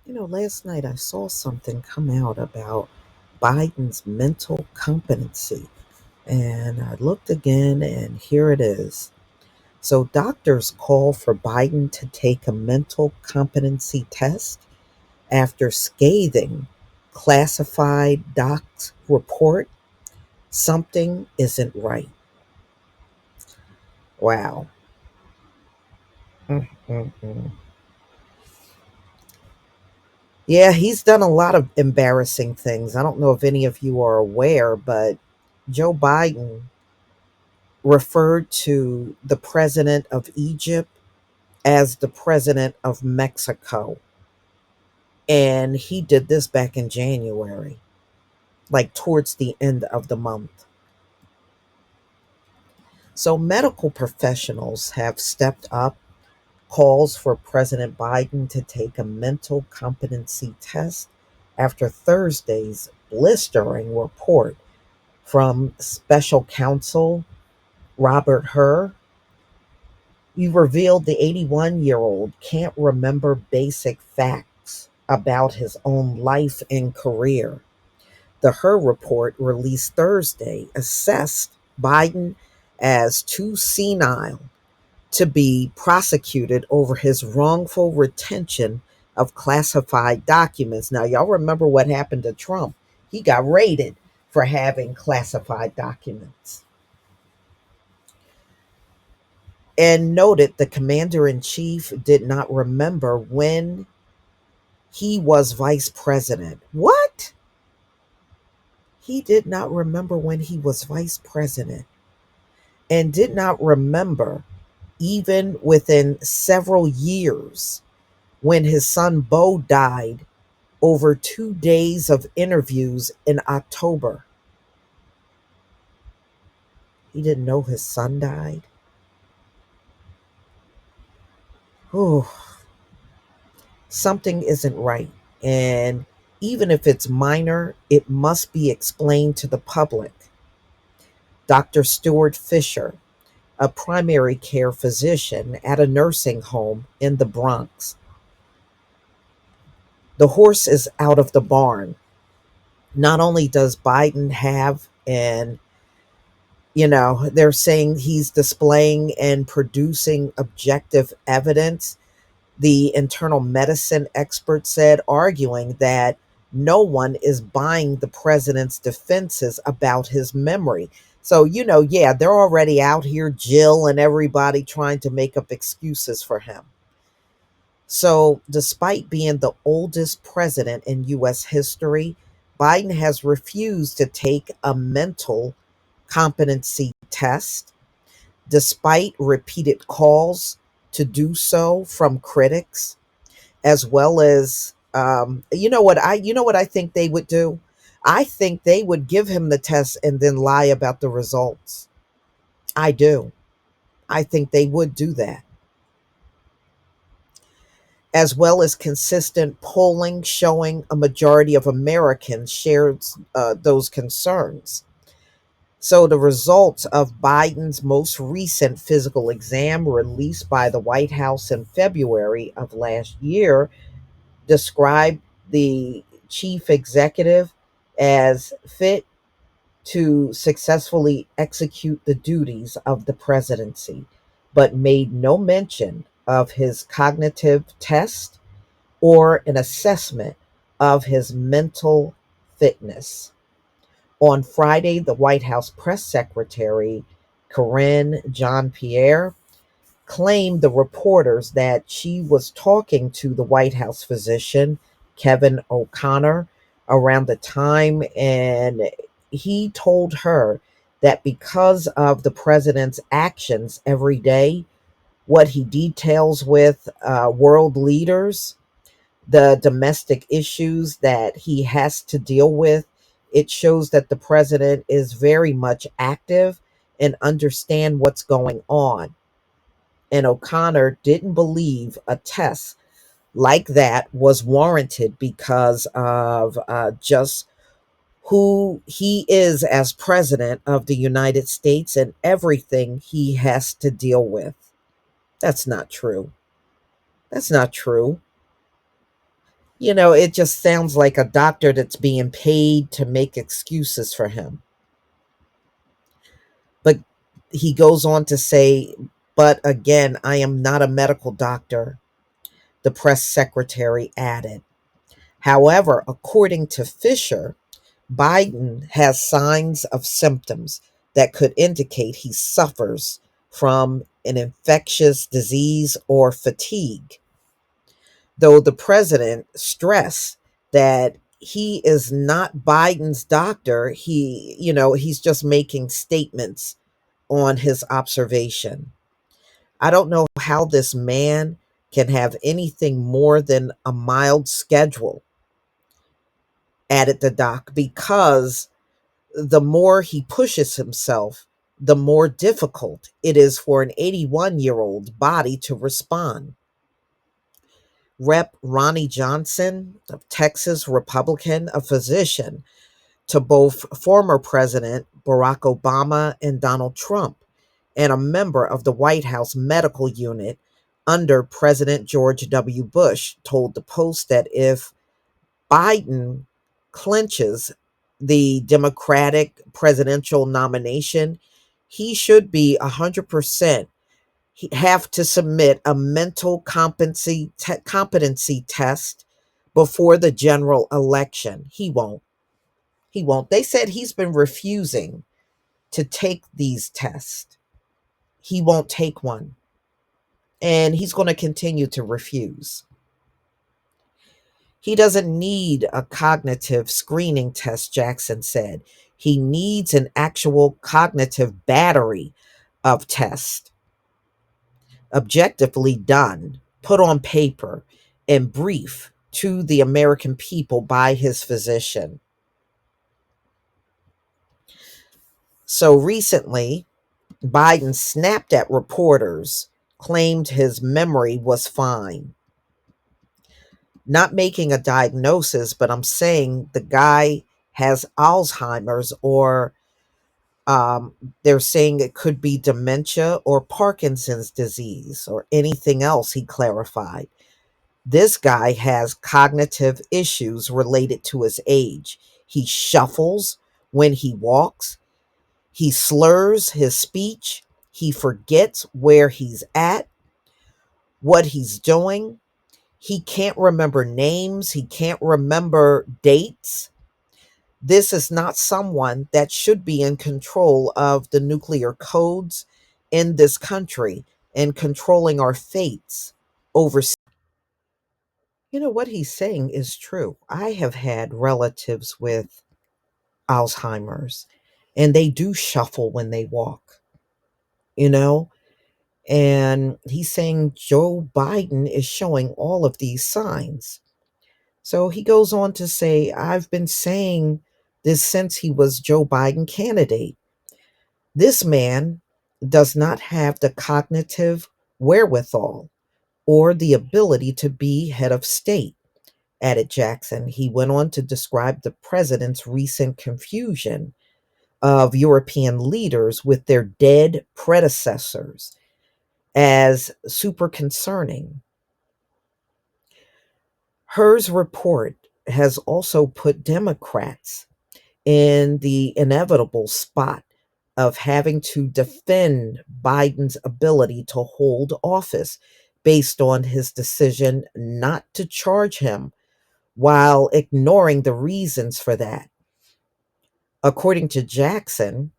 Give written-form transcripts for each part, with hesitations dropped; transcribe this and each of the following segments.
Last night I saw something come out about Biden's mental competency, and I looked again, and here it is. So, doctors call for Biden to take a mental competency test after scathing classified docs report something isn't right. Wow. Mm-mm-mm. Yeah, he's done a lot of embarrassing things. I don't know if any of you are aware, but Joe Biden referred to the president of Egypt as the president of Mexico. And he did this back in January, like towards the end of the month. So medical professionals have stepped up calls for President Biden to take a mental competency test after Thursday's blistering report from special counsel Robert Hur. You revealed the 81-year-old can't remember basic facts about his own life and career. The Hur report, released Thursday, assessed Biden as too senile to be prosecuted over his wrongful retention of classified documents. Now, y'all remember what happened to Trump? He got raided for having classified documents. And noted the commander in chief did not remember when he was vice president. What? He did not remember when he was vice president and did not remember even within several years when his son Bo died over 2 days of interviews in October. He didn't know his son died. Oh, something isn't right. And even if it's minor, it must be explained to the public. Dr. Stuart Fisher, a primary care physician at a nursing home in the Bronx. The horse is out of the barn. Not only does Biden have, and they're saying he's displaying and producing objective evidence, the internal medicine expert said, arguing that no one is buying the president's defenses about his memory. So, yeah, they're already out here, Jill and everybody trying to make up excuses for him. So, despite being the oldest president in US history, Biden has refused to take a mental competency test despite repeated calls to do so from critics, as well as you know what I think they would do. I think they would give him the test and then lie about the results. I do. I think they would do that, as well as consistent polling showing a majority of Americans shares those concerns. So, the results of Biden's most recent physical exam, released by the White House in February of last year, described the chief executive as fit to successfully execute the duties of the presidency, but made no mention of his cognitive test or an assessment of his mental fitness. On Friday, the White House press secretary, Karine Jean-Pierre, claimed the reporters that she was talking to the White House physician, Kevin O'Connor, around the time, and he told her that because of the president's actions every day, what he details with world leaders, the domestic issues that he has to deal with, it shows that the president is very much active and understand what's going on. And O'Connor didn't believe a test like that was warranted because of just who he is as president of the United States and everything he has to deal with. That's not true. That's not true. It just sounds like a doctor that's being paid to make excuses for him. But he goes on to say, but again, I am not a medical doctor, the press secretary added. However, according to Fisher, Biden has signs of symptoms that could indicate he suffers from an infectious disease or fatigue, though the president stressed that he is not Biden's doctor. He's just making statements on his observation. I don't know how this man can have anything more than a mild schedule, added the doc, because the more he pushes himself, the more difficult it is for an 81-year-old body to respond. Rep. Ronnie Johnson of Texas, Republican, a physician to both former President Barack Obama and Donald Trump, and a member of the White House medical unit under President George W. Bush, told the Post that if Biden clinches the Democratic presidential nomination, he should be 100% have to submit a mental competency test before the general election. He won't. He won't. They said he's been refusing to take these tests. He won't take one. And he's going to continue to refuse. He doesn't need a cognitive screening test, Jackson said. He needs an actual cognitive battery of tests, objectively done, put on paper, and brief to the American people by his physician. So recently, Biden snapped at reporters, claimed his memory was fine. Not making a diagnosis, but I'm saying the guy has Alzheimer's, or um, they're saying it could be dementia or Parkinson's disease or anything else, he clarified. This guy has cognitive issues related to his age. He shuffles when he walks, he slurs his speech, he forgets where he's at, what he's doing. He can't remember names, he can't remember dates. This is not someone that should be in control of the nuclear codes in this country and controlling our fates over. What he's saying is true. I have had relatives with Alzheimer's, and they do shuffle when they walk, you know? And he's saying Joe Biden is showing all of these signs. So he goes on to say, I've been saying this since he was Joe Biden candidate. This man does not have the cognitive wherewithal or the ability to be head of state, added Jackson. He went on to describe the president's recent confusion of European leaders with their dead predecessors as super concerning. Her's report has also put Democrats in the inevitable spot of having to defend Biden's ability to hold office based on his decision not to charge him while ignoring the reasons for that. According to Jackson,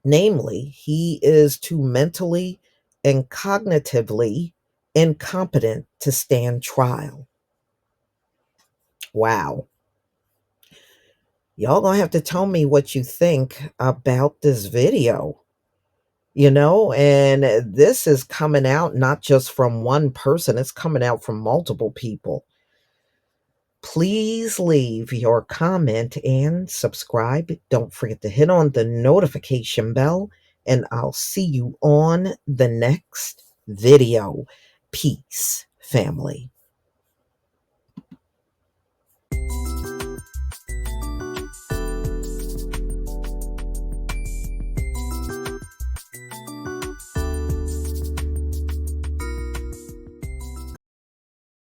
namely, he is too mentally and cognitively incompetent to stand trial. Wow. Y'all gonna have to tell me what you think about this video. And this is coming out not just from one person, it's coming out from multiple people. Please leave your comment and subscribe. Don't forget to hit on the notification bell, and I'll see you on the next video. Peace, family.